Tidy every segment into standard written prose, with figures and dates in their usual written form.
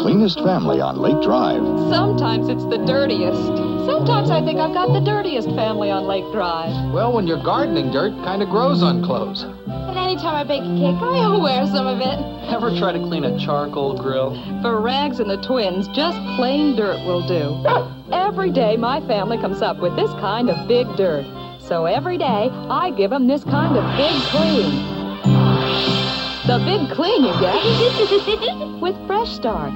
cleanest family on Lake Drive. Sometimes it's the dirtiest. Sometimes I think I've got the dirtiest family on Lake Drive. Well, when you're gardening, dirt kind of grows on clothes. And anytime I bake a cake, I wear some of it. Ever try to clean a charcoal grill? For Rags and the twins, just plain dirt will do. Every day, my family comes up with this kind of big dirt. So every day, I give them this kind of big clean. The big clean you get with Fresh Start.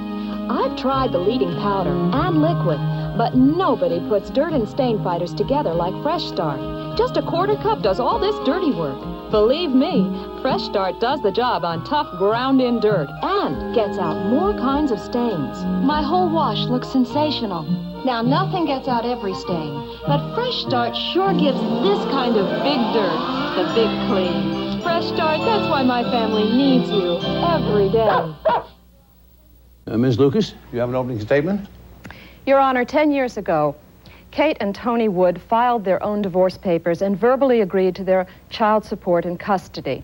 I've tried the leading powder and liquid, but nobody puts dirt and stain fighters together like Fresh Start. Just a quarter cup does all this dirty work. Believe me, Fresh Start does the job on tough, ground-in dirt and gets out more kinds of stains. My whole wash looks sensational. Now, nothing gets out every stain, but Fresh Start sure gives this kind of big dirt the big clean. Fresh Start, that's why my family needs you every day. Ms. Lucas, you have an opening statement? Your Honor, 10 years ago, Kate and Tony Wood filed their own divorce papers and verbally agreed to their child support and custody.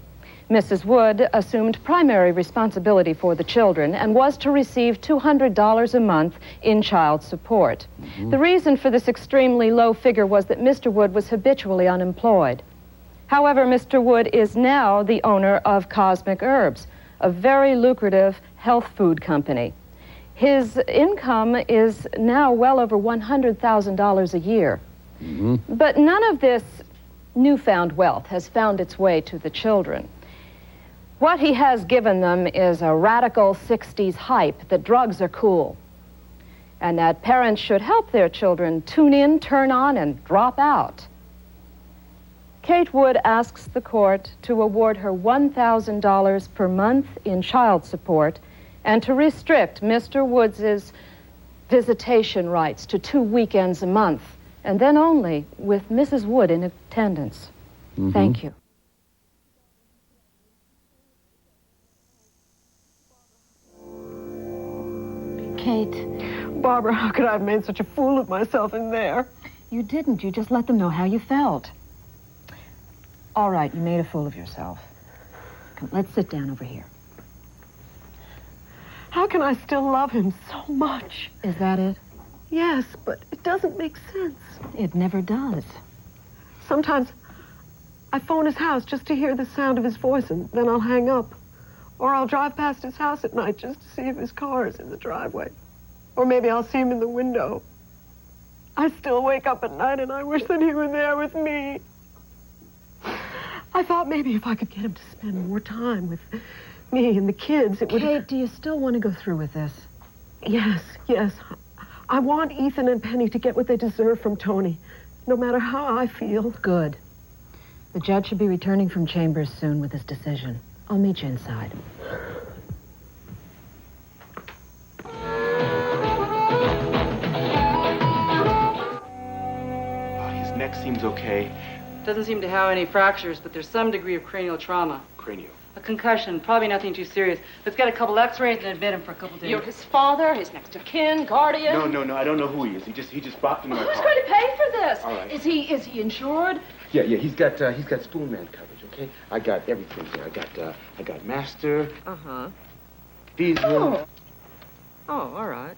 Mrs. Wood assumed primary responsibility for the children and was to receive $200 a month in child support. The reason for this extremely low figure was that Mr. Wood was habitually unemployed. However, Mr. Wood is now the owner of Cosmic Herbs, a very lucrative health food company. His income is now well over $100,000 a year. But none of this newfound wealth has found its way to the children. What he has given them is a radical 60s hype that drugs are cool, and that parents should help their children tune in, turn on, and drop out. Kate Wood asks the court to award her $1,000 per month in child support and to restrict Mr. Woods' visitation rights to 2 weekends a month, and then only with Mrs. Wood in attendance. Thank you. Kate. Barbara, how could I have made such a fool of myself in there? You didn't. You just let them know how you felt. All right, you made a fool of yourself. Come, let's sit down over here. How can I still love him so much? Is that it? Yes, but it doesn't make sense. It never does. Sometimes I phone his house just to hear the sound of his voice, and then I'll hang up. Or I'll drive past his house at night just to see if his car is in the driveway. Or maybe I'll see him in the window. I still wake up at night and I wish that he were there with me. I thought maybe if I could get him to spend more time with me and the kids, it would... Kate, do you still want to go through with this? Yes. I want Ethan and Penny to get what they deserve from Tony, no matter how I feel. Good. The judge should be returning from chambers soon with his decision. I'll meet you inside. His neck seems okay. Doesn't seem to have any fractures, but there's some degree of cranial trauma. Cranial. A concussion, probably nothing too serious. Let's get a couple x-rays and admit him for a couple days. You're his father, his next of kin, guardian. No, I don't know who he is. He just dropped into my car. Who's going to pay for this? All right. Is he insured? Yeah, he's got Spoonman coverage, okay? I got everything there. I got Master. Diesel. Oh, all right.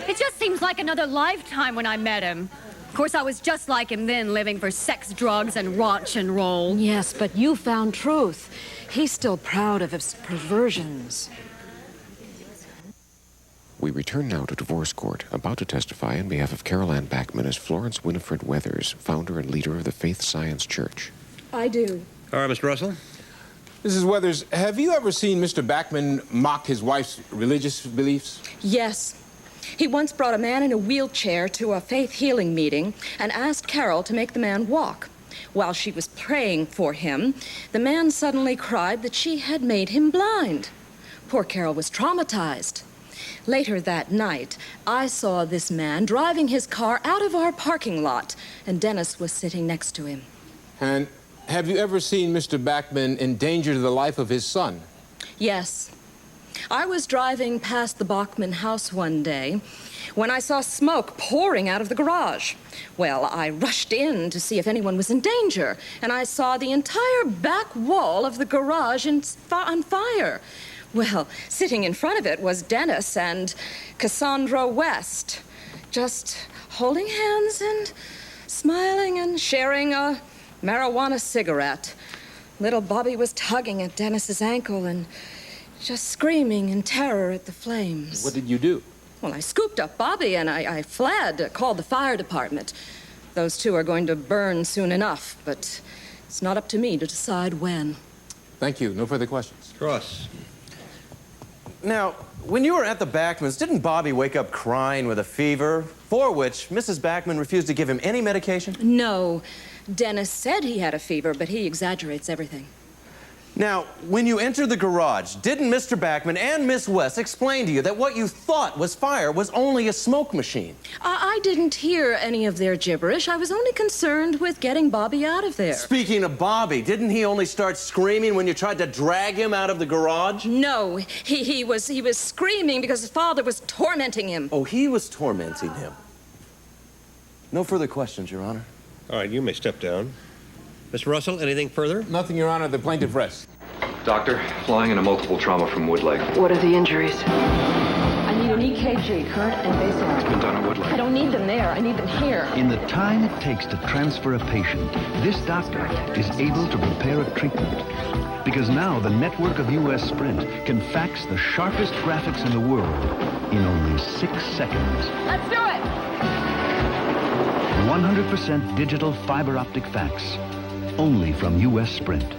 It just seems like another lifetime when I met him. Of course, I was just like him then, living for sex, drugs, and rock and roll. Yes, but you found truth. He's still proud of his perversions. We return now to divorce court, about to testify on behalf of Carol Ann Backman as Florence Winifred Weathers, founder and leader of the Faith Science Church. I do. All right, Mr. Russell. Mrs. Weathers, have you ever seen Mr. Backman mock his wife's religious beliefs? Yes. He once brought a man in a wheelchair to a faith healing meeting and asked Carol to make the man walk. While she was praying for him, the man suddenly cried that she had made him blind. Poor Carol was traumatized. Later that night, I saw this man driving his car out of our parking lot, and Dennis was sitting next to him. And have you ever seen Mr. Backman endanger the life of his son? Yes. I was driving past the Bachman house one day when I saw smoke pouring out of the garage. Well, I rushed in to see if anyone was in danger, and I saw the entire back wall of the garage on fire. Well, sitting in front of it was Dennis and Cassandra West, just holding hands and smiling and sharing a marijuana cigarette. Little Bobby was tugging at Dennis's ankle and just screaming in terror at the flames. What did you do? Well, I scooped up Bobby and I fled, called the fire department. Those two are going to burn soon enough, but it's not up to me to decide when. Thank you. No further questions. Cross. Now, when you were at the Backmans, didn't Bobby wake up crying with a fever, for which Mrs. Backman refused to give him any medication? No. Dennis said he had a fever, but he exaggerates everything. Now, when you entered the garage, didn't Mr. Backman and Miss West explain to you that what you thought was fire was only a smoke machine? I didn't hear any of their gibberish. I was only concerned with getting Bobby out of there. Speaking of Bobby, didn't he only start screaming when you tried to drag him out of the garage? No, he was screaming because his father was tormenting him. Oh, he was tormenting him. No further questions, Your Honor. All right, you may step down. Mr. Russell, anything further? Nothing, Your Honor. The plaintiff rests. Doctor, flying into multiple trauma from Wood Lake. What are the injuries? I need an EKG, current and baseline. It's been done at Wood Lake. I don't need them there. I need them here. In the time it takes to transfer a patient, this doctor is able to prepare a treatment. Because now the network of U.S. Sprint can fax the sharpest graphics in the world in only 6 seconds. Let's do it! 100% digital fiber optic fax. Only from U.S. Sprint.